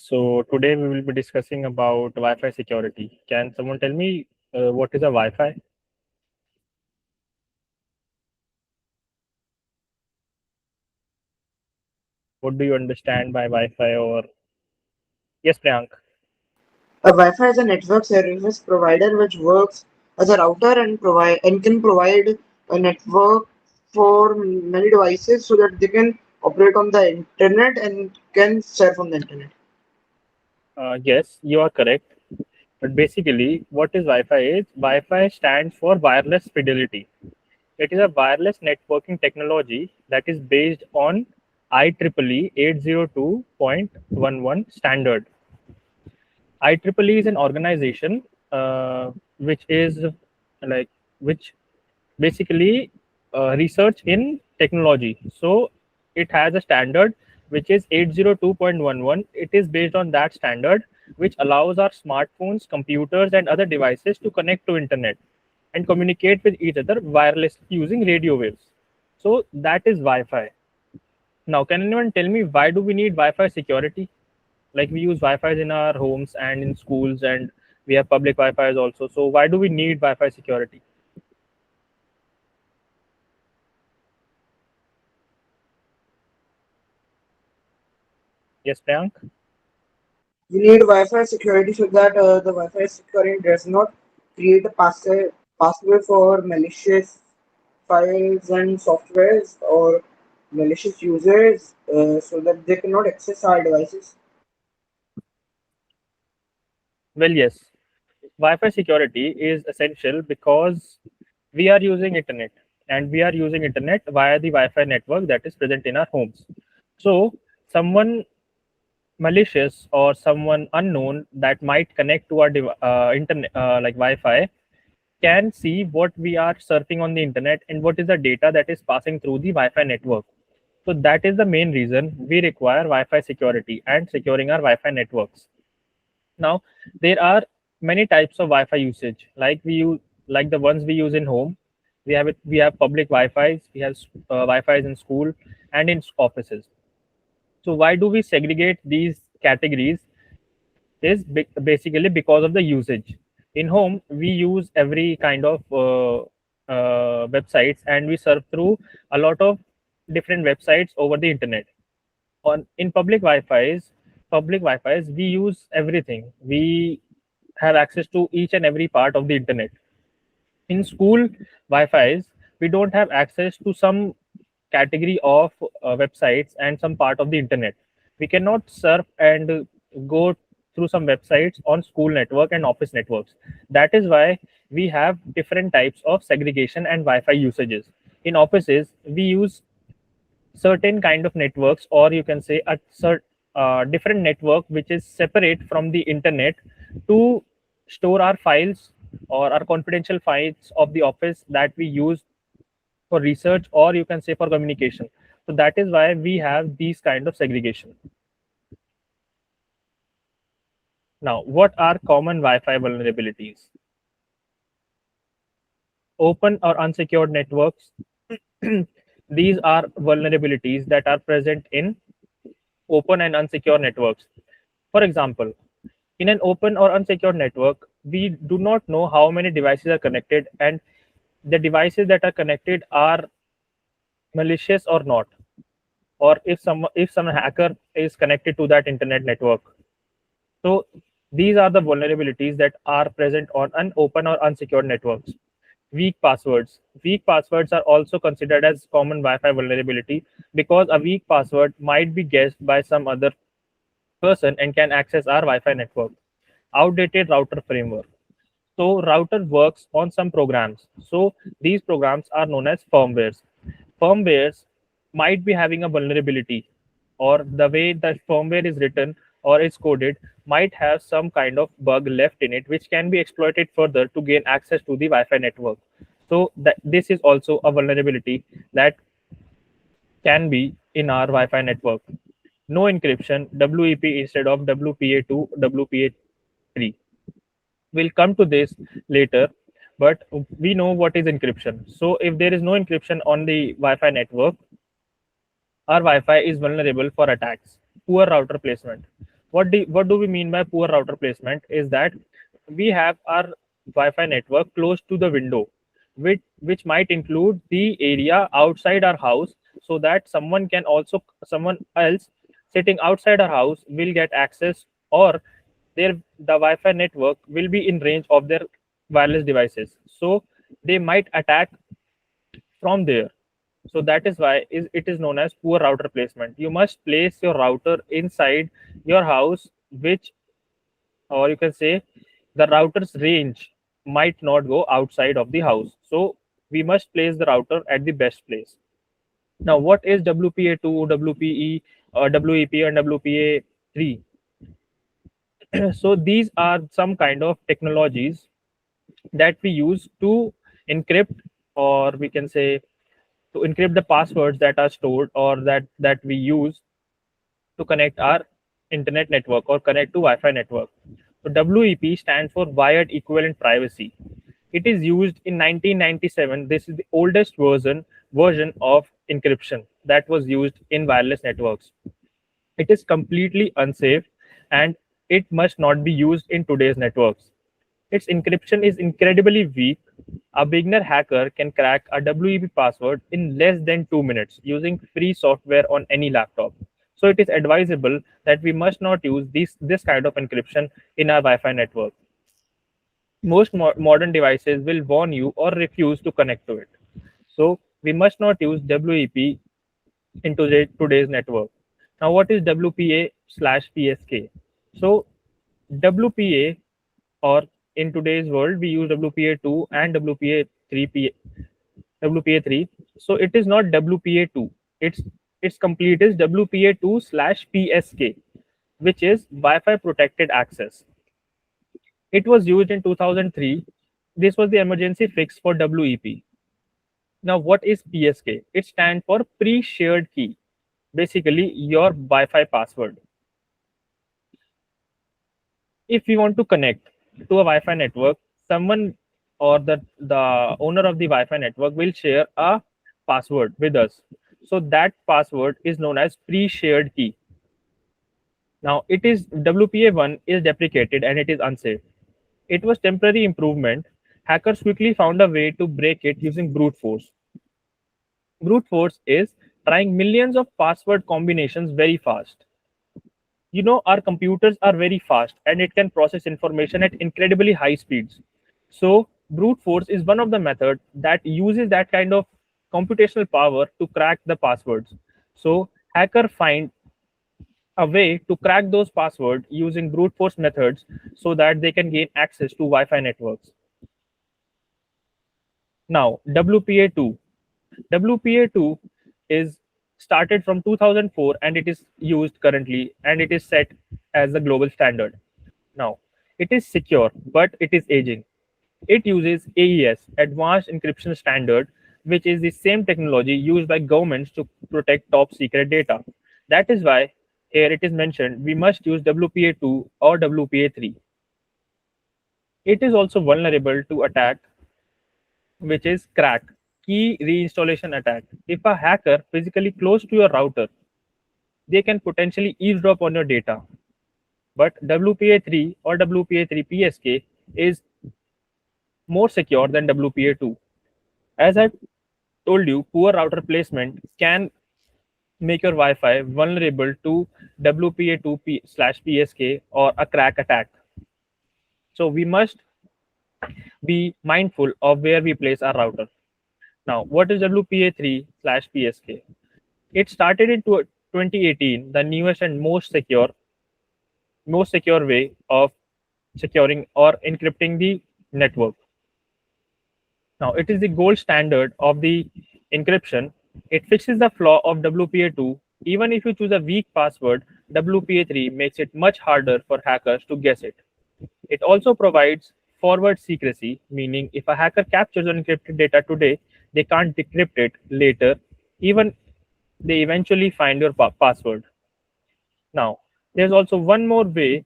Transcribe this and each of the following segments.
So today we will be discussing about Wi-Fi security. Can someone tell me what is a Wi-Fi? What do you understand by Wi-Fi? Or yes, Priyank. A Wi-Fi is a network service provider which works as a router and can provide a network for many devices so that they can operate on the internet and can surf on the internet. Yes, you are correct. But basically, what is Wi-Fi is? Wi-Fi stands for wireless fidelity. It is a wireless networking technology that is based on IEEE 802.11 standard. IEEE is an organization which is like which basically research in technology. So it has a standard which is 802.11. It is based on that standard, which allows our smartphones, computers, and other devices to connect to internet and communicate with each other wirelessly using radio waves. So that is Wi-Fi. Now, can anyone tell me why do we need Wi-Fi security? Like we use Wi-Fi in our homes and in schools, and we have public Wi-Fi also. So why do we need Wi-Fi security? Yes, Priyank. We need Wi-Fi security so that the Wi-Fi security does not create a password for malicious files and softwares or malicious users so that they cannot access our devices. Well, yes. Wi-Fi security is essential because we are using internet, and we are using internet via the Wi-Fi network that is present in our homes. So someone malicious or someone unknown that might connect to our internet like Wi-Fi can see what we are surfing on the internet and what is the data that is passing through the Wi-Fi network. So that is the main reason we require Wi-Fi security and securing our Wi-Fi networks. Now, there are many types of Wi-Fi usage. Like we use, like the ones we use in home. We have it. We have public Wi-Fi's. We have Wi-Fi's in school and in offices. So why do we segregate these categories? Is basically because of the usage. In home, we use every kind of websites, and we surf through a lot of different websites over the internet. On in public Wi-Fi's, we use everything. We have access to each and every part of the internet. In school Wi-Fi's, we don't have access to some category of websites and some part of the internet. We cannot surf and go through some websites on school network and office networks. That is why we have different types of segregation and Wi-Fi usages. In offices, we use certain kind of networks, or you can say a different network which is separate from the internet to store our files or our confidential files of the office that we use for research, or you can say for communication. So that is why we have these kind of segregation. Now, what are common Wi-Fi vulnerabilities? Open or unsecured networks. These are vulnerabilities that are present in open and unsecure networks. For example, in an open or unsecured network, we do not know how many devices are connected, and the devices that are connected are malicious or not, or if some hacker is connected to that internet network. So these are the vulnerabilities that are present on an open or unsecured networks. Weak passwords. Weak passwords are also considered as common Wi-Fi vulnerability because a weak password might be guessed by some other person and can access our Wi-Fi network. Outdated router framework. So router works on some programs. So these programs are known as firmwares. Firmwares might be having a vulnerability, or the way the firmware is written or is coded might have some kind of bug left in it, which can be exploited further to gain access to the Wi-Fi network. So this is also a vulnerability that can be in our Wi-Fi network. No encryption, WEP instead of WPA2, WPA3. We'll come to this later, but we know what is encryption. So if there is no encryption on the Wi-Fi network, our Wi-Fi is vulnerable for attacks. Poor router placement. What do we mean by poor router placement is that we have our Wi-Fi network close to the window, which might include the area outside our house, so that someone else sitting outside our house will get access, or the Wi-Fi network will be in range of their wireless devices. So they might attack from there. So that is why it is known as poor router placement. You must place your router inside your house, which, or you can say, the router's range might not go outside of the house. So we must place the router at the best place. Now, what is WPA2, WPE, WEP, and WPA3? So these are some kind of technologies that we use to encrypt, or we can say to encrypt the passwords that are stored, or that we use to connect our internet network or connect to Wi-Fi network. So WEP stands for Wired Equivalent Privacy. It is used in 1997. This is the oldest version of encryption that was used in wireless networks. It is completely unsafe, and it must not be used in today's networks. Its encryption is incredibly weak. A beginner hacker can crack a WEP password in less than 2 minutes using free software on any laptop. So it is advisable that we must not use this kind of encryption in our Wi-Fi network. Most modern devices will warn you or refuse to connect to it. So we must not use WEP in today's network. Now, what is WPA/PSK? So WPA, or in today's world we use WPA2 and WPA3. So it is not WPA2. Its complete is WPA2/PSK, which is Wi-Fi protected access. It was used in 2003. This was the emergency fix for WEP. Now, what is PSK? It stands for pre-shared key, basically your Wi-Fi password. If we want to connect to a Wi-Fi network, someone, or the owner of the Wi-Fi network, will share a password with us. So that password is known as pre-shared key. Now, it is WPA1 is deprecated and it is unsafe. It was temporary improvement. Hackers quickly found a way to break it using brute force. Brute force is trying millions of password combinations very fast. Our computers are very fast and it can process information at incredibly high speeds. So brute force is one of the methods that uses that kind of computational power to crack the passwords. So hacker find a way to crack those passwords using brute force methods, so that they can gain access to Wi-Fi networks. Now, WPA2 is started from 2004 and it is used currently, and it is set as the global standard. Now, it is secure, but it is aging. It uses AES, Advanced Encryption Standard, which is the same technology used by governments to protect top secret data. That is why here it is mentioned we must use WPA2 or WPA3. It is also vulnerable to attack, which is crack, key reinstallation attack. If a hacker physically close to your router, they can potentially eavesdrop on your data. But WPA3 or WPA3 PSK is more secure than WPA2. As I told you, poor router placement can make your Wi-Fi vulnerable to WPA2/PSK or a crack attack. So we must be mindful of where we place our router. Now, what is WPA3/PSK? It started in 2018, the newest and most secure way of securing or encrypting the network. Now, it is the gold standard of the encryption. It fixes the flaw of WPA2. Even if you choose a weak password, WPA3 makes it much harder for hackers to guess it. It also provides forward secrecy, meaning if a hacker captures unencrypted data today, they can't decrypt it later, even they eventually find your password. Now, there's also one more way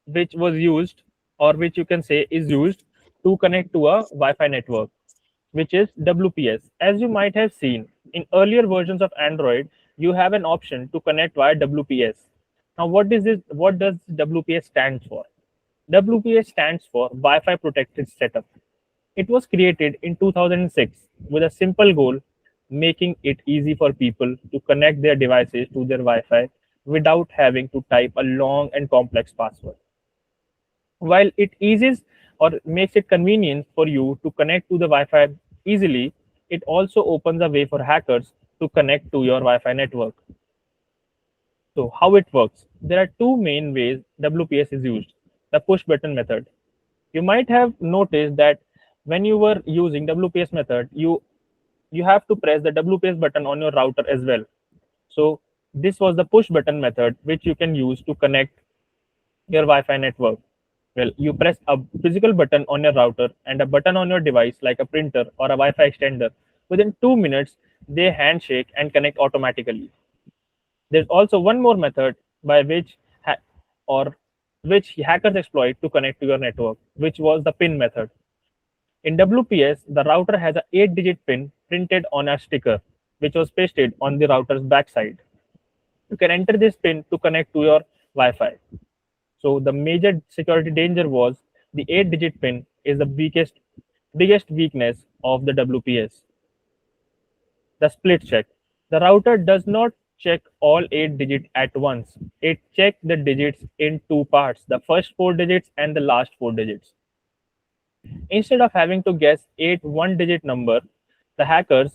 which was used, or which you can say is used to connect to a Wi-Fi network, which is WPS. As you might have seen in earlier versions of Android, you have an option to connect via WPS. Now, what is this? What does WPS stand for? WPS stands for Wi-Fi Protected Setup. It was created in 2006 with a simple goal, making it easy for people to connect their devices to their Wi-Fi without having to type a long and complex password. While it eases or makes it convenient for you to connect to the Wi-Fi easily, it also opens a way for hackers to connect to your Wi-Fi network. So, how it works? There are two main ways WPS is used. The push button method. You might have noticed that when you were using WPS method, you have to press the WPS button on your router as well. So this was the push button method which you can use to connect your Wi-Fi network. Well, you press a physical button on your router and a button on your device like a printer or a Wi-Fi extender. Within 2 minutes, they handshake and connect automatically. There's also one more method by which or which hackers exploit to connect to your network, which was the pin method. In WPS, the router has a 8-digit pin printed on a sticker, which was pasted on the router's backside. You can enter this pin to connect to your Wi-Fi. So the major security danger was the 8-digit pin is the biggest weakness of the WPS. The split check. The router does not check all 8 digits at once. It checks the digits in two parts, the first 4 digits and the last 4 digits. Instead of having to guess 8 one-digit number, the hackers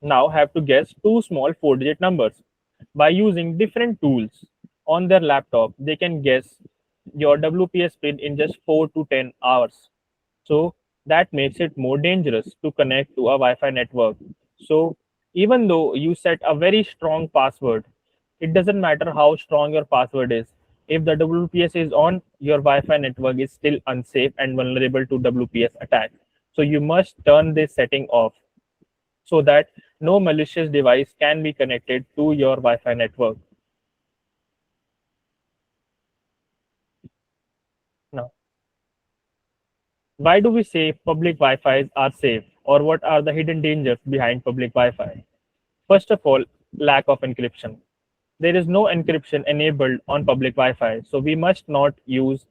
now have to guess two small 4-digit numbers. By using different tools on their laptop, they can guess your WPS pin in just 4 to 10 hours. So that makes it more dangerous to connect to a Wi-Fi network. So even though you set a very strong password, it doesn't matter how strong your password is. If the WPS is on, your Wi-Fi network is still unsafe and vulnerable to WPS attack. So you must turn this setting off so that no malicious device can be connected to your Wi-Fi network. Now, why do we say public Wi-Fi's are safe, or what are the hidden dangers behind public Wi-Fi? First of all, lack of encryption. There is no encryption enabled on public Wi-Fi, so we must not use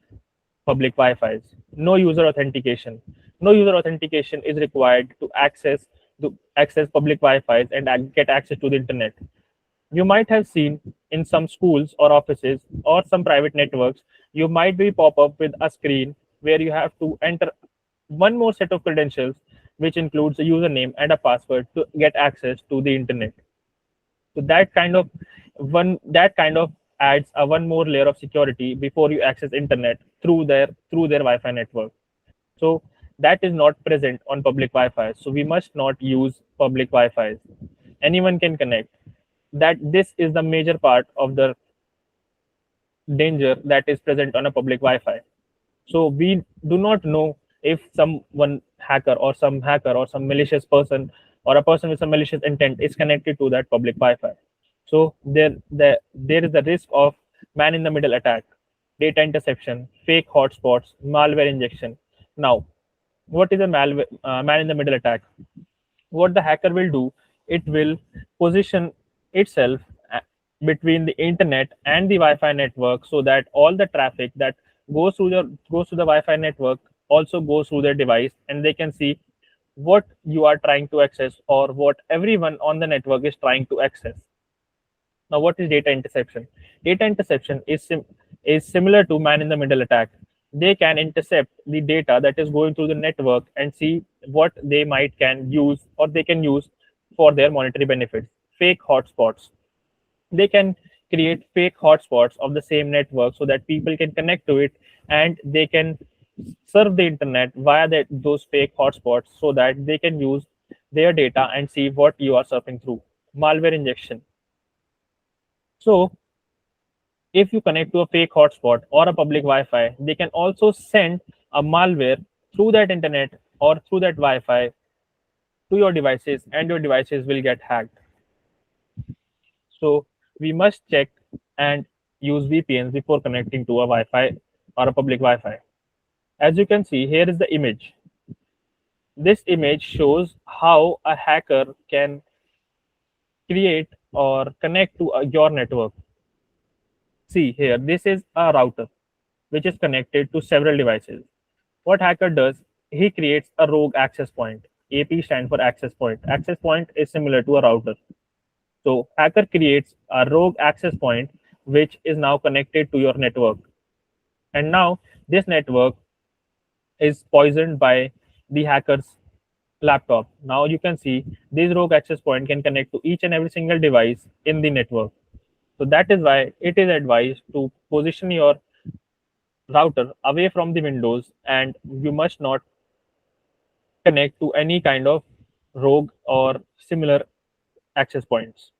public Wi-Fi's. No user authentication. No user authentication is required to access public Wi-Fi's and get access to the internet. You might have seen in some schools or offices or some private networks, you might be pop up with a screen where you have to enter one more set of credentials, which includes a username and a password to get access to the internet. So that kind of adds a one more layer of security before you access internet through their Wi-Fi network. So that is not present on public Wi-Fi. So we must not use public Wi-Fi. Anyone can connect. That this is the major part of the danger that is present on a public Wi-Fi. So we do not know if some hacker or some malicious person or a person with some malicious intent is connected to that public Wi-Fi. So there is the risk of man in the middle attack, data interception, fake hotspots, malware injection. Now, what is a man in the middle attack? What the hacker will do, it will position itself between the internet and the Wi-Fi network so that all the traffic that goes through the Wi-Fi network also goes through their device, and they can see what you are trying to access or what everyone on the network is trying to access. Now, what is data interception? Data interception is similar to man in the middle attack. They can intercept the data that is going through the network and see what they might can use or they can use for their monetary benefits. Fake hotspots. They can create fake hotspots of the same network so that people can connect to it and they can serve the internet via those fake hotspots so that they can use their data and see what you are surfing through. Malware injection. So if you connect to a fake hotspot or a public Wi-Fi, they can also send a malware through that internet or through that Wi-Fi to your devices, and your devices will get hacked. So we must check and use VPNs before connecting to a Wi-Fi or a public Wi-Fi. As you can see, here is the image. This image shows how a hacker can create or connect to your network. See here, this is a router which is connected to several devices. What hacker does, he creates a rogue access point. AP stands for access point. Access point is similar to a router. So hacker creates a rogue access point which is now connected to your network. And now this network is poisoned by the hacker's laptop. Now you can see this rogue access point can connect to each and every single device in the network. So that is why it is advised to position your router away from the windows, and you must not connect to any kind of rogue or similar access points.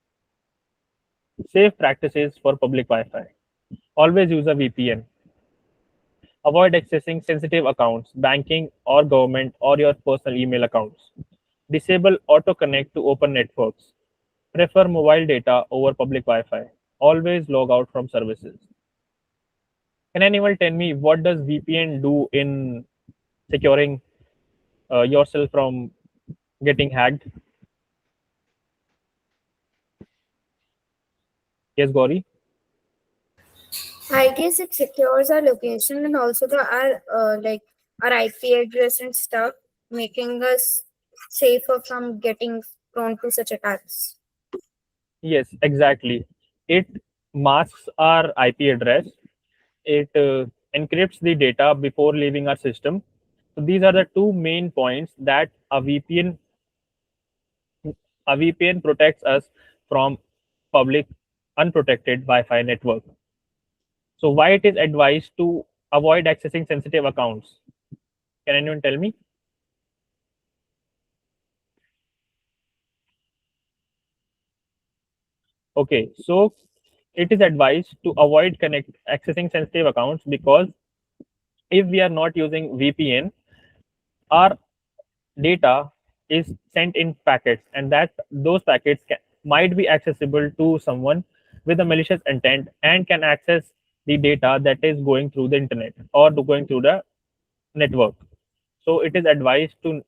Safe practices for public Wi-Fi. Always use a VPN. Avoid accessing sensitive accounts, banking or government or your personal email accounts. Disable auto connect to open networks. Prefer mobile data over public Wi-Fi. Always log out from services. Can anyone tell me what does VPN do in securing yourself from getting hacked? Yes, Gauri. I guess it secures our location and also our IP address and stuff, making us safer from getting prone to such attacks. Yes, exactly. It masks our IP address. It encrypts the data before leaving our system. So these are the two main points that a VPN protects us from public unprotected Wi-Fi network. So why it is advised to avoid accessing sensitive accounts? Can anyone tell me? Okay, so it is advised to avoid connect accessing sensitive accounts because if we are not using VPN, our data is sent in packets, and that those packets might be accessible to someone with a malicious intent and can access the data that is going through the internet or going through the network. So it is advised to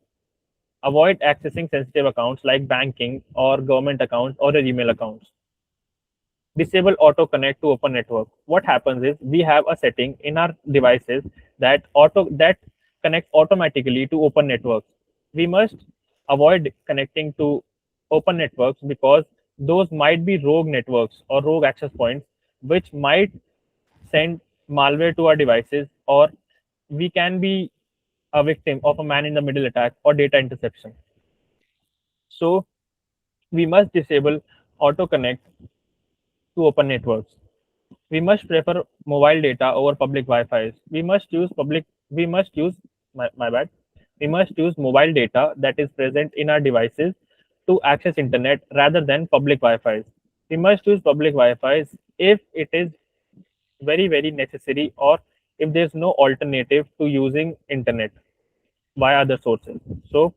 avoid accessing sensitive accounts like banking or government accounts or your email accounts. Disable auto connect to open network. What happens is we have a setting in our devices that connects automatically to open networks. We must avoid connecting to open networks because those might be rogue networks or rogue access points which might send malware to our devices, or we can be a victim of a man in the middle attack or data interception. So we must disable auto connect to open networks. We must prefer mobile data over public Wi-Fi. We must use, my bad. We must use mobile data that is present in our devices to access internet rather than public Wi-Fi. We must use public Wi-Fi if it is very, very necessary or if there's no alternative to using internet via other sources. So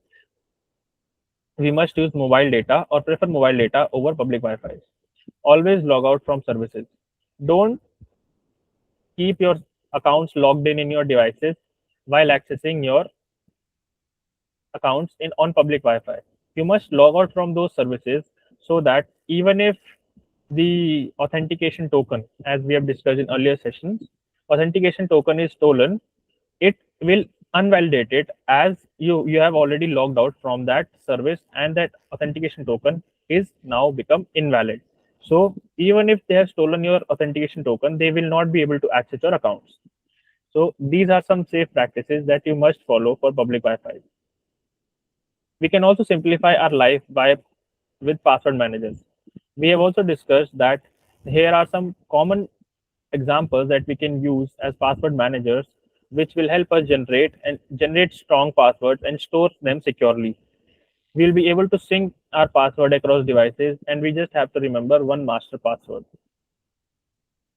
we must use mobile data or prefer mobile data over public Wi-Fi. Always log out from services. Don't keep your accounts logged in your devices while accessing your accounts in on public Wi-Fi. You must log out from those services so that even if the authentication token, as we have discussed in earlier sessions, authentication token is stolen, it will invalidate it as you have already logged out from that service, and that authentication token is now become invalid. So even if they have stolen your authentication token, they will not be able to access your accounts. So these are some safe practices that you must follow for public Wi-Fi. We can also simplify our life by with password managers. We have also discussed that here are some common examples that we can use as password managers, which will help us generate strong passwords and store them securely. We'll be able to sync our password across devices, and we just have to remember one master password.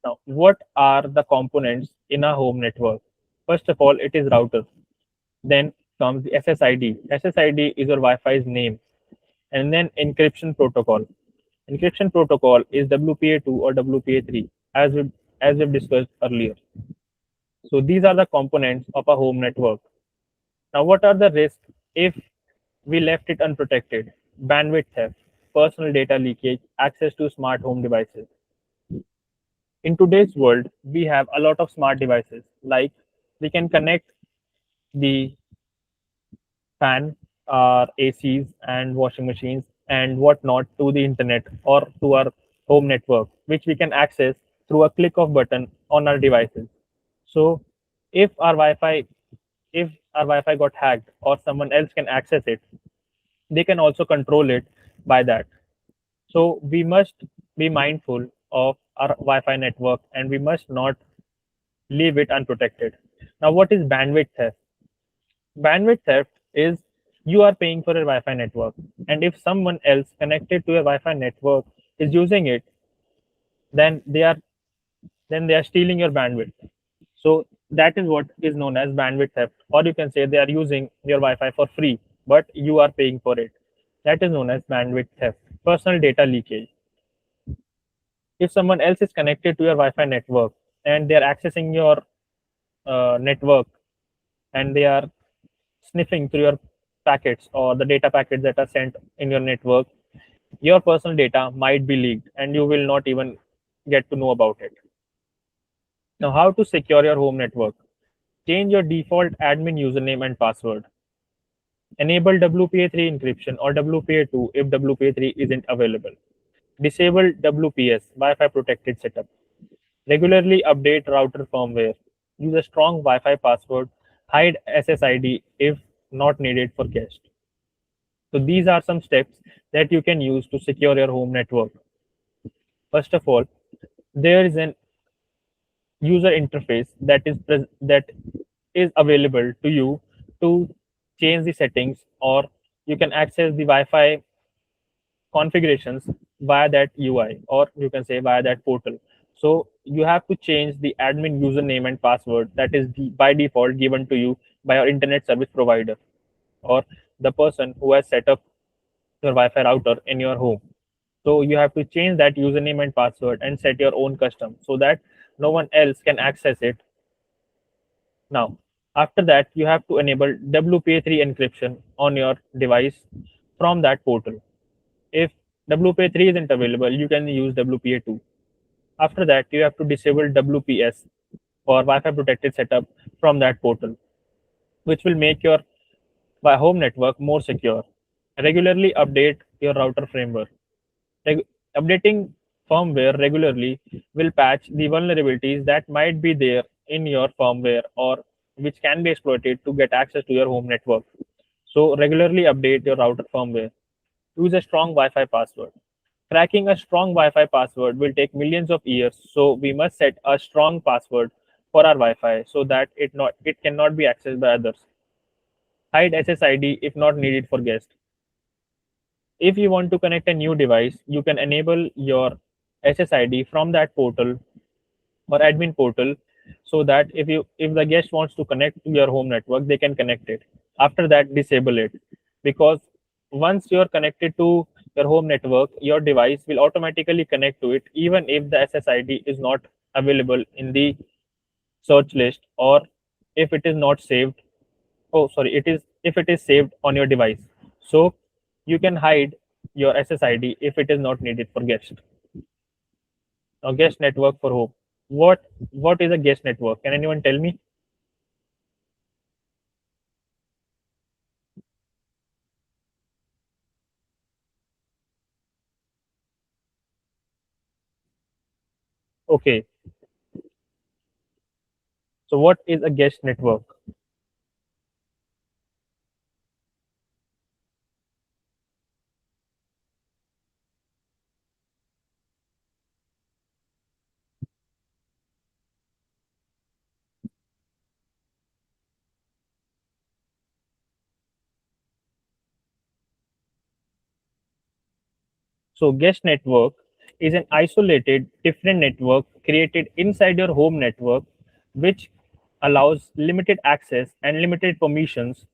Now, what are the components in a home network? First of all, it is router. Then comes the SSID. SSID is your Wi-Fi's name. And then encryption protocol. Encryption protocol is WPA2 or WPA3, as we've discussed earlier. So these are the components of a home network. Now, what are the risks if we left it unprotected? Bandwidth theft, personal data leakage, access to smart home devices. In today's world, we have a lot of smart devices, like we can connect the fan, ACs, and washing machines and whatnot to the internet or to our home network, which we can access through a click of button on our devices. So, if our Wi-Fi if our Wi-Fi got hacked or someone else can access it, they can also control it by that. So we must be mindful of our Wi-Fi network and we must not leave it unprotected. Now, what is bandwidth theft? Bandwidth theft is you are paying for a Wi-Fi network, and if someone else connected to a Wi-Fi network is using it, then they are stealing your bandwidth. So that is what is known as bandwidth theft, or you can say they are using your Wi-Fi for free, but you are paying for it. That is known as bandwidth theft. Personal data leakage. If someone else is connected to your Wi-Fi network and they are accessing your network and they are sniffing through your packets or the data packets that are sent in your network, your personal data might be leaked and you will not even get to know about it. Now, how to secure your home network? Change your default admin username and password. Enable WPA3 encryption or WPA2 if WPA3 isn't available. Disable WPS, Wi-Fi protected setup. Regularly update router firmware. Use a strong Wi-Fi password. Hide SSID if not needed for guests. So these are some steps that you can use to secure your home network. First of all, there is an user interface that is available to you to change the settings, or you can access the Wi-Fi configurations via that UI, or you can say via that portal. So you have to change the admin username and password that is by default given to you by your internet service provider or the person who has set up your Wi-Fi router in your home. So you have to change that username and password and set your own custom so that no one else can access it. Now, after that, you have to enable WPA3 encryption on your device from that portal. If WPA3 isn't available, you can use WPA2. After that, you have to disable WPS or Wi-Fi protected setup from that portal, which will make your home network more secure. Regularly update your router framework. Reg- Updating firmware regularly will patch the vulnerabilities that might be there in your firmware or which can be exploited to get access to your home network. So regularly update your router firmware. Use a strong Wi-Fi password. Cracking a strong Wi-Fi password will take millions of years, so we must set a strong password for our Wi-Fi so that it cannot be accessed by others. Hide SSID if not needed for guests. If you want to connect a new device, you can enable your SSID from that portal or admin portal so that if the guest wants to connect to your home network, they can connect it. After that, disable it, because once you're connected to your home network, your device will automatically connect to it even if the SSID is not available in the search list, or if it is not saved. Oh, sorry, it is if it is saved on your device. So you can hide your SSID if it is not needed for guest. Now, guest network for home. What is a guest network? Can anyone tell me? Okay, so what is a guest network? So guest network is an isolated different network created inside your home network, which allows limited access and limited permissions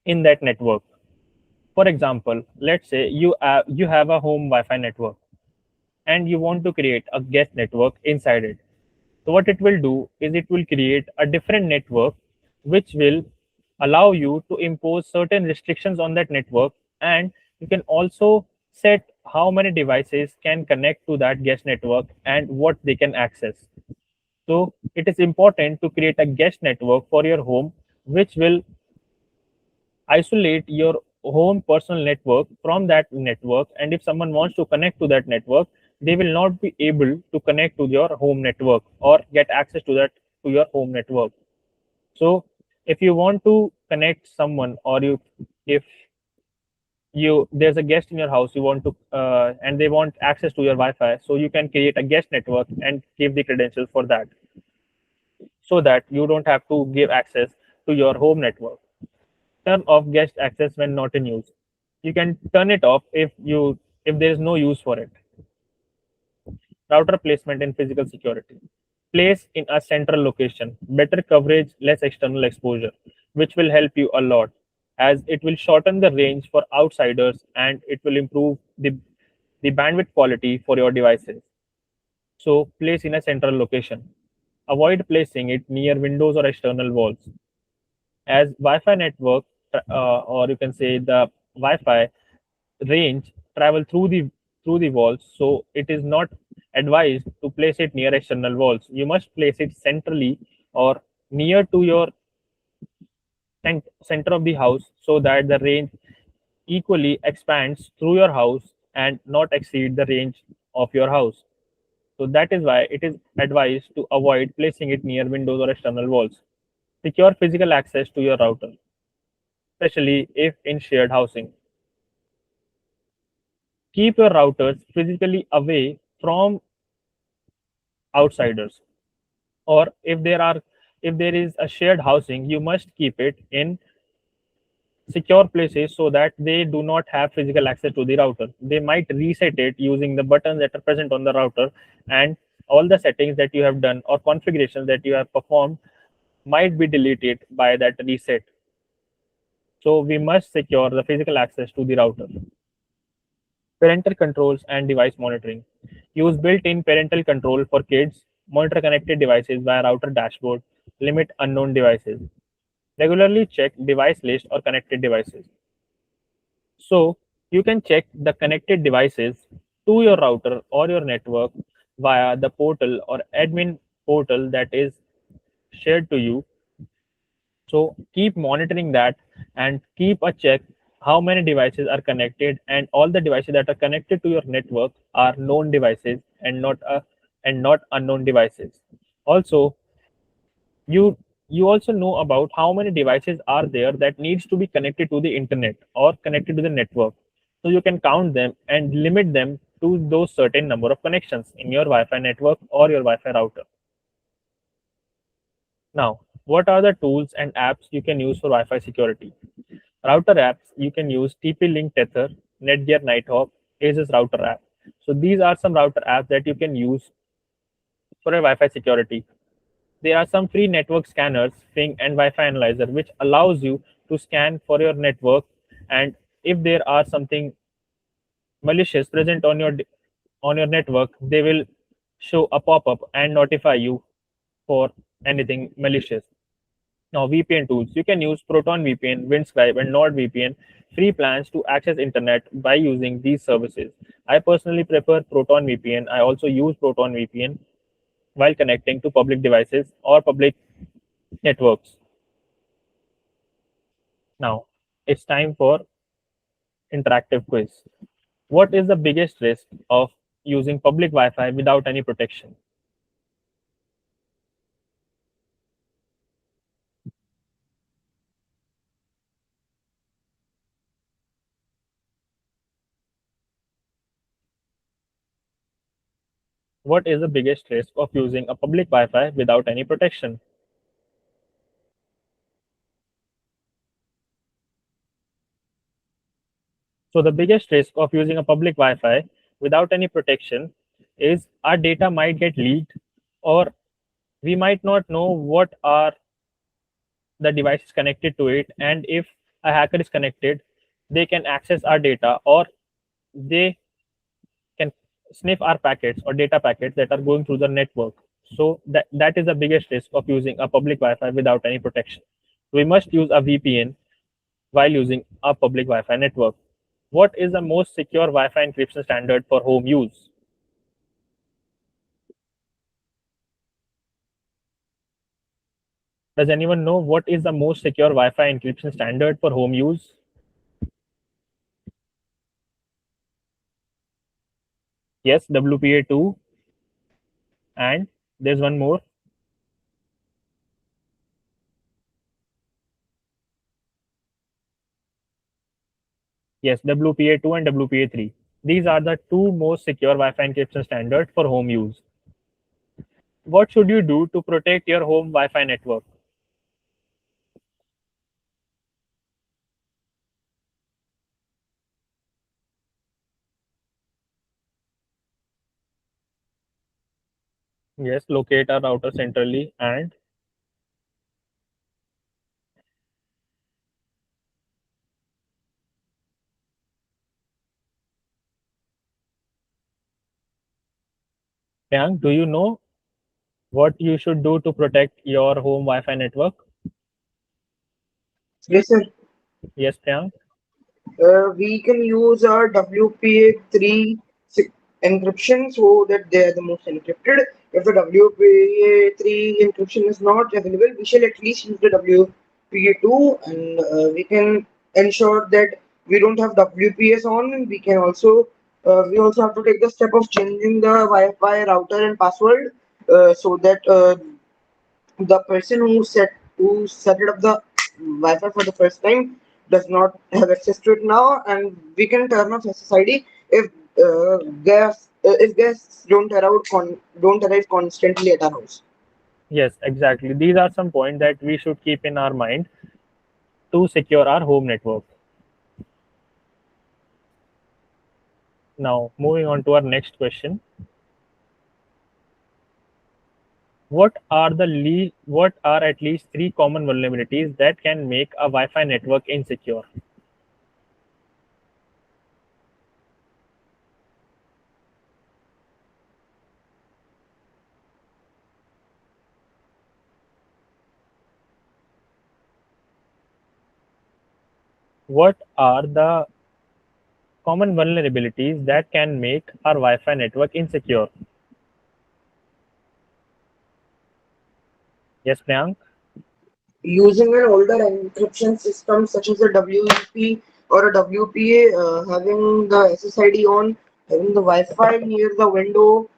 in that network. For example, let's say you have a home Wi-Fi network and you want to create a guest network inside it. So what it will do is it will create a different network which will allow you to impose certain restrictions on that network, and you can also Set how many devices can connect to that guest network and what they can access. So it is important to create a guest network for your home, which will isolate your home personal network from that network. And if someone wants to connect to that network, they will not be able to connect to your home network or get access to that to your home network. So if you want to connect someone, or you if you there's a guest in your house, you want to and they want access to your Wi-Fi, so you can create a guest network and give the credentials for that, so that you don't have to give access to your home network. Turn off guest access when not in use. You can turn it off if there is no use for it. Router placement in physical security. Place in a central location. Better coverage, less external exposure, which will help you a lot, as it will shorten the range for outsiders and it will improve the bandwidth quality for your devices. So place in a central location. Avoid placing it near windows or external walls, as Wi-Fi network, or you can say the Wi-Fi range travel through the walls, so it is not advised to place it near external walls. You must place it centrally or near to your center of the house, so that the range equally expands through your house and not exceed the range of your house. So that is why it is advised to avoid placing it near windows or external walls. Secure physical access to your router, especially if in shared housing. Keep your routers physically away from outsiders, or if there is a shared housing, you must keep it in secure places so that they do not have physical access to the router. They might reset it using the buttons that are present on the router, and all the settings that you have done or configurations that you have performed might be deleted by that reset. So we must secure the physical access to the router. Parental controls and device monitoring. Use built-in parental control for kids. Monitor connected devices via router dashboard. Limit unknown devices. Regularly check device list or connected devices. So you can check the connected devices to your router or your network via the portal or admin portal that is shared to you. So keep monitoring that and keep a check how many devices are connected, and all the devices that are connected to your network are known devices and not unknown devices. Also, you you also know about how many devices are there that needs to be connected to the internet or connected to the network. So you can count them and limit them to those certain number of connections in your Wi-Fi network or your Wi-Fi router. Now, what are the tools and apps you can use for Wi-Fi security? Router apps, you can use TP-Link Tether, Netgear Nighthawk, Asus Router app. So these are some router apps that you can use for a Wi-Fi security. There are some free network scanners, Ping and Wi-Fi Analyzer, which allows you to scan for your network, and if there are something malicious present on your network, they will show a pop-up and notify you for anything malicious. Now, VPN tools. You can use Proton VPN, Windscribe, and NordVPN free plans to access internet by using these services. I personally prefer Proton VPN. I also use Proton VPN while connecting to public devices or public networks. Now, it's time for interactive quiz. What is the biggest risk of using public Wi-Fi without any protection? What is the biggest risk of using a public Wi-Fi without any protection? So the biggest risk of using a public Wi-Fi without any protection is our data might get leaked, or we might not know what are the devices connected to it, and if a hacker is connected, they can access our data, or they can sniff our packets or data packets that are going through the network. So that is the biggest risk of using a public Wi-Fi without any protection. We must use a VPN while using a public Wi-Fi network. What is the most secure Wi-Fi encryption standard for home use? Does anyone know what is the most secure Wi-Fi encryption standard for home use? Yes, WPA2, and there's one more. Yes, WPA2 and WPA3. These are the two most secure Wi-Fi encryption standards for home use. What should you do to protect your home Wi-Fi network? Yes, locate a router centrally and Priyank, do you know what you should do to protect your home Wi-Fi network? Yes, sir. Yes, Priyank. We can use our WPA3 encryption so that they are the most encrypted. If the WPA3 encryption is not available, we shall at least use the WPA2, and we can ensure that we don't have WPS on. We also have to take the step of changing the Wi-Fi router and password so that the person who set it up the Wi-Fi for the first time does not have access to it now, and we can turn off SSID if guests don't arrive constantly at our house. Yes, exactly. These are some points that we should keep in our mind to secure our home network. Now, moving on to our next question. What are at least three common vulnerabilities that can make a Wi-Fi network insecure? What are the common vulnerabilities that can make our Wi-Fi network insecure? Yes, Priyank. Using an older encryption system such as a WEP or a WPA, having the SSID on, having the Wi-Fi near the window,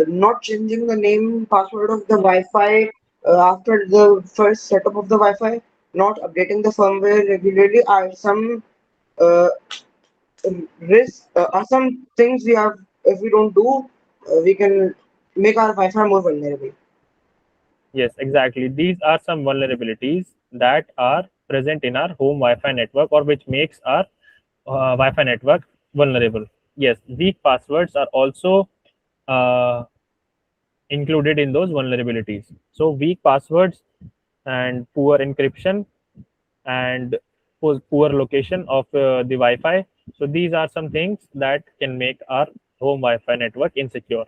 not changing the name password of the Wi-Fi after the first setup of the Wi-Fi, not updating the firmware regularly are some uh, risks, are some things we have. If we don't do, we can make our Wi-Fi more vulnerable. Yes, exactly. These are some vulnerabilities that are present in our home Wi-Fi network or which makes our Wi-Fi network vulnerable. Yes, weak passwords are also uh, included in those vulnerabilities. So weak passwords and poor encryption and poor location of the Wi-Fi. So these are some things that can make our home Wi-Fi network insecure.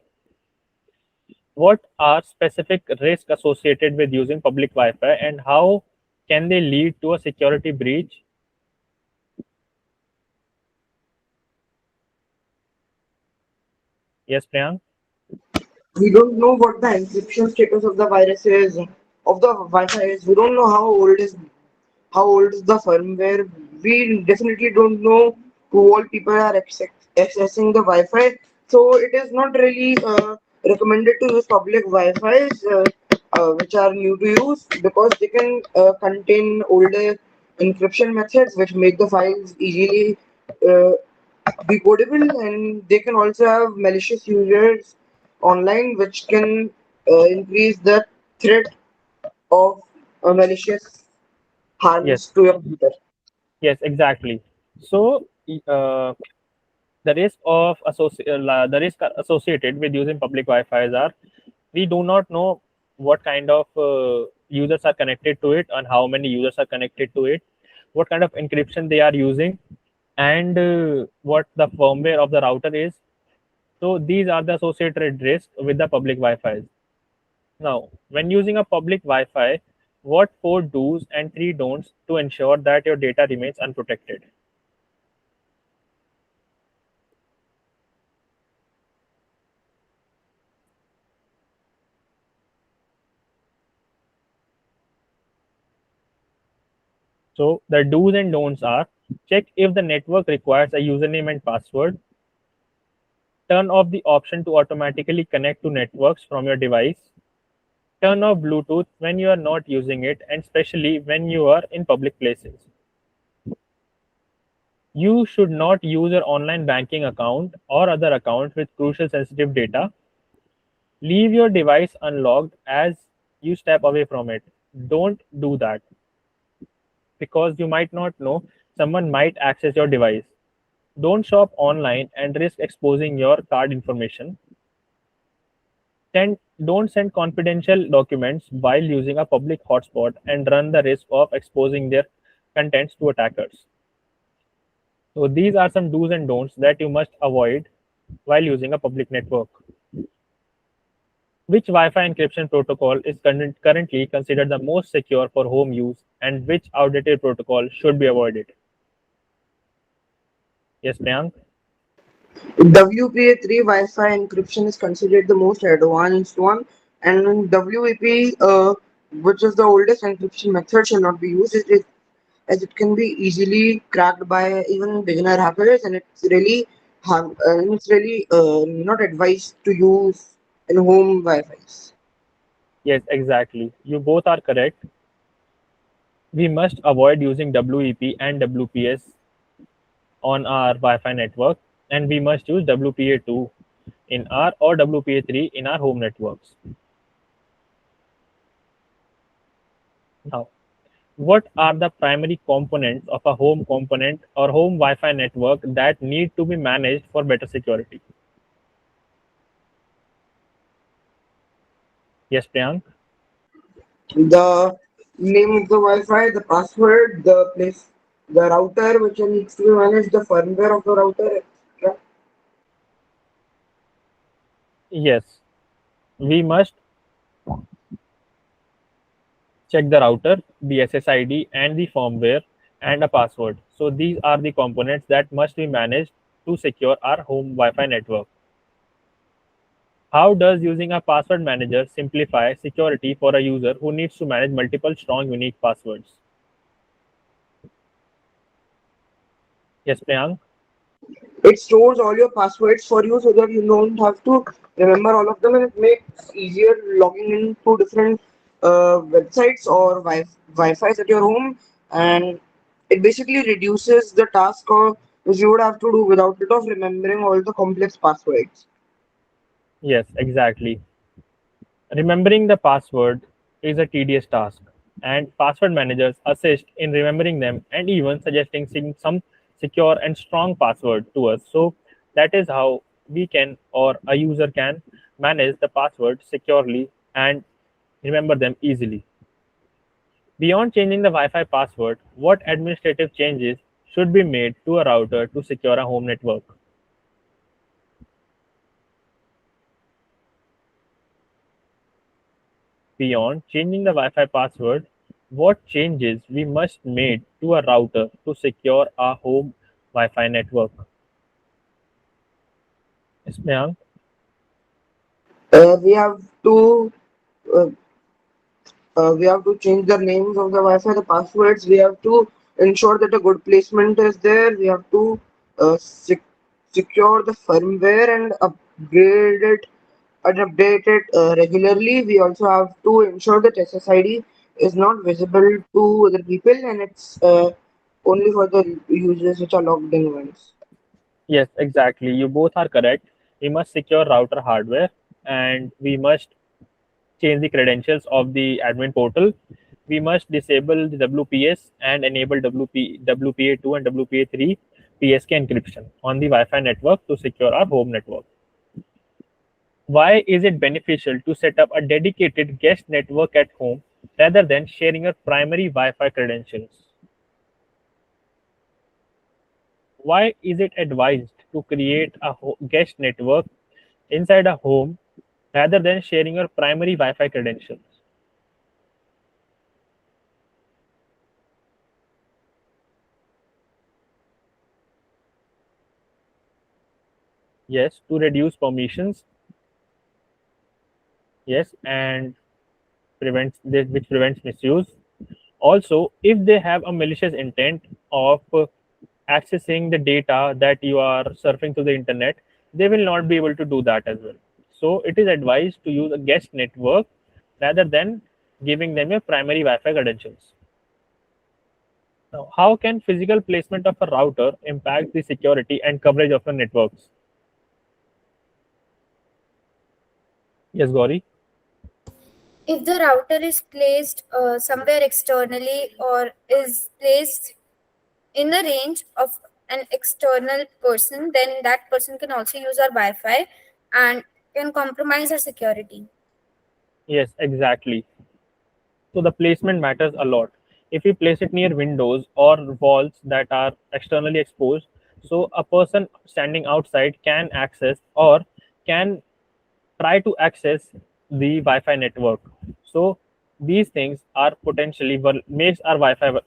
What are specific risks associated with using public Wi-Fi and how can they lead to a security breach? Yes, Priyank. We don't know what the encryption status of the virus is, of the Wi-Fi is. We don't know how old is the firmware. We definitely don't know who all people are accessing the Wi-Fi. So it is not really recommended to use public Wi-Fi's which are new to use because they can contain older encryption methods which make the files easily uh, decodable, and they can also have malicious users online which can increase the threat of malicious Yes, harms to your computer. yes, exactly. So the risk associated with using public Wi-Fi's are we do not know what kind of users are connected to it and how many users are connected to it, what kind of encryption they are using, and what the firmware of the router is. So these are the associated risks with the public Wi-Fi. Now, when using a public Wi-Fi, what four do's and three don'ts to ensure that your data remains unprotected? So the do's and don'ts are: check if the network requires a username and password, turn off the option to automatically connect to networks from your device, turn off Bluetooth when you are not using it, and especially when you are in public places. You should not use your online banking account or other accounts with crucial sensitive data. Leave your device unlocked as you step away from it. Don't do that because you might not know someone might access your device. Don't shop online and risk exposing your card information. Don't send confidential documents while using a public hotspot and run the risk of exposing their contents to attackers. So, these are some do's and don'ts that you must avoid while using a public network. Which Wi-Fi encryption protocol is currently considered the most secure for home use, and which outdated protocol should be avoided? Yes, Priyank? WPA3 Wi-Fi encryption is considered the most advanced one, and WEP, which is the oldest encryption method, should not be used as it can be easily cracked by even beginner hackers, and it's really not advised to use in home Wi-Fi's. Yes, exactly. You both are correct. We must avoid using WEP and WPS on our Wi-Fi network, and we must use WPA2 in our or WPA3 in our home networks. Now, what are the primary components of a home component or home Wi-Fi network that need to be managed for better security? Yes, Priyank? The name of the Wi-Fi, the password, the place, the router which needs to be managed, the firmware of the router, etc. Yes, we must check the router, the SSID, and the firmware, and a password. So these are the components that must be managed to secure our home Wi-Fi network. How does using a password manager simplify security for a user who needs to manage multiple strong unique passwords? Yes, Priyank? It stores all your passwords for you so that you don't have to remember all of them, and it makes easier logging into different websites or Wi-Fi's at your home, and it basically reduces the task of which you would have to do without it of remembering all the complex passwords. Yes, exactly. Remembering the password is a tedious task, and password managers assist in remembering them and even suggesting some secure and strong password to us. So that is how we can or a user can manage the password securely and remember them easily. Beyond changing the Wi-Fi password, what administrative changes should be made to a router to secure a home network? Beyond changing the Wi-Fi password, what changes we must made to a router to secure our home Wi-Fi network? Yes, Mayank? We have to uh, we have to change the names of the Wi-Fi, the passwords. We have to ensure that a good placement is there. We have to secure the firmware and upgrade it and update it regularly. We also have to ensure that SSID is not visible to other people, and it's only for the users which are logged in once. Yes, exactly. You both are correct. We must secure router hardware and we must change the credentials of the admin portal. We must disable the WPS and enable WPA2 and WPA3 PSK encryption on the Wi-Fi network to secure our home network. Why is it beneficial to set up a dedicated guest network at home rather than sharing your primary Wi-Fi credentials? Why is it advised to create a guest network inside a home rather than sharing your primary Wi-Fi credentials? Yes, to reduce permissions. Yes, and prevents this, which prevents misuse. Also, if they have a malicious intent of accessing the data that you are surfing through the internet, they will not be able to do that as well. So it is advised to use a guest network rather than giving them a primary Wi-Fi credentials. Now, how can physical placement of a router impact the security and coverage of the networks? Yes, Gauri. If the router is placed somewhere externally or is placed in the range of an external person, then that person can also use our Wi-Fi and can compromise our security. Yes, exactly. So the placement matters a lot. If we place it near windows or walls that are externally exposed, so a person standing outside can access or can try to access the Wi-Fi network. So these things are potentially makes our Wi-Fi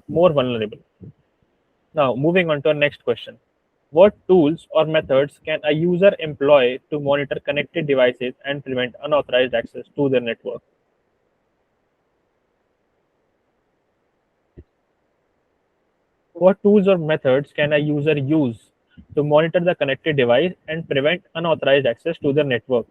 more vulnerable. Now, moving on to our next question. What tools or methods can a user employ to monitor connected devices and prevent unauthorized access to their network? What tools or methods can a user use to monitor the connected device and prevent unauthorized access to their network?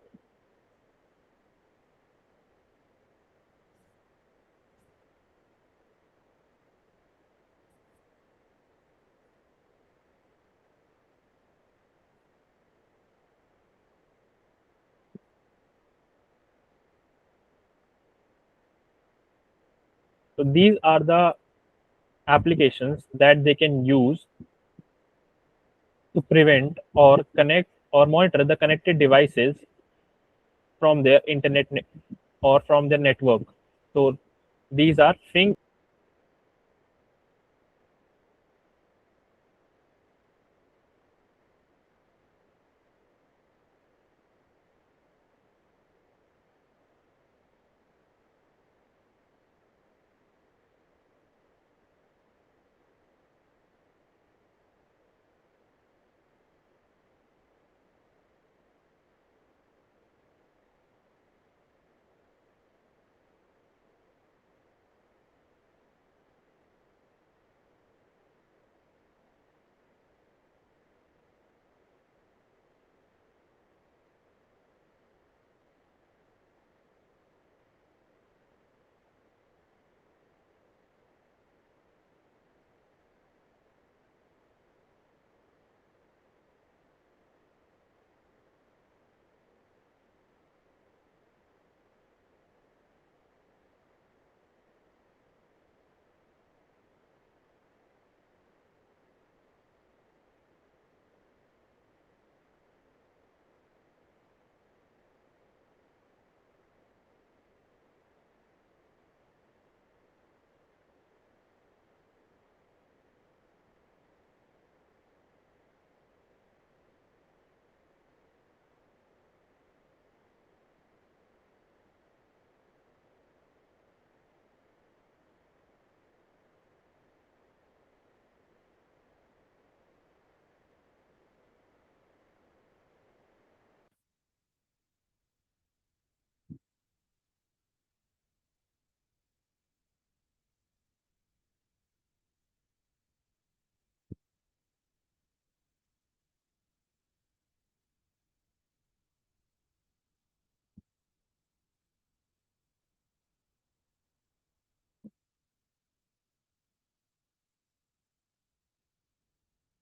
So these are the applications that they can use to prevent or connect or monitor the connected devices from their or from their network. So these are things.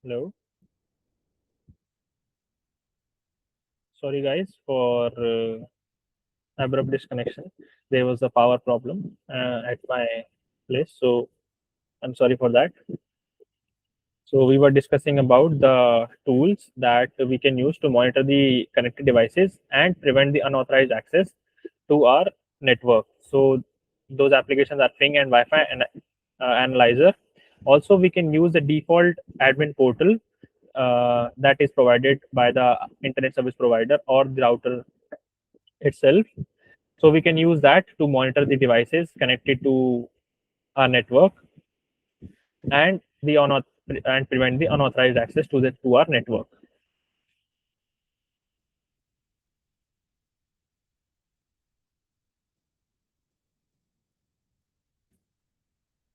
Hello, sorry guys for abrupt disconnection. There was a power problem at my place, so I'm sorry for that. So we were discussing about the tools that we can use to monitor the connected devices and prevent the unauthorized access to our network. So those applications are Ping and Wi-Fi and Analyzer. Also, we can use the default admin portal that is provided by the internet service provider or the router itself. So we can use that to monitor the devices connected to our network and and prevent the unauthorized access to our network.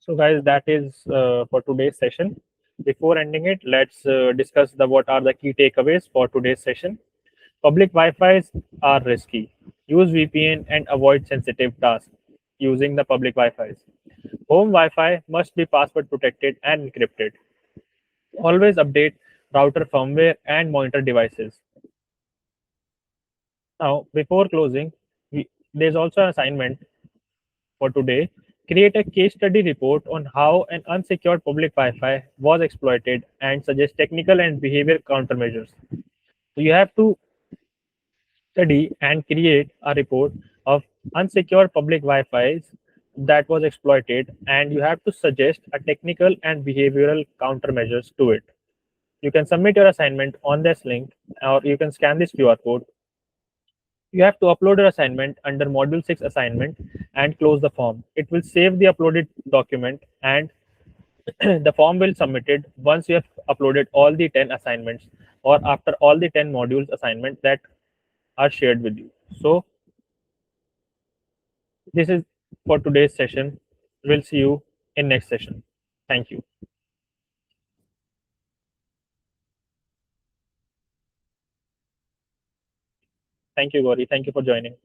So, guys, that is for today's session. Before ending it, let's discuss the what are the key takeaways for today's session. Public Wi-Fi's are risky. Use VPN and avoid sensitive tasks using the public Wi-Fi's. Home Wi-Fi must be password protected and encrypted. Always update router firmware and monitor devices. Now, before closing, there's also an assignment for today. Create a case study report on how an unsecured public Wi-Fi was exploited and suggest technical and behavior countermeasures. So you have to study and create a report of unsecured public Wi-Fi's that was exploited, and you have to suggest a technical and behavioral countermeasures to it. You can submit your assignment on this link, or you can scan this QR code. You have to upload your assignment under Module 6 assignment and close the form. It will save the uploaded document, and the form will submitted once you have uploaded all the 10 assignments or after all the 10 modules assignment that are shared with you. So this is for today's session. We'll see you in next session. Thank you. Thank you, Gauri. Thank you for joining.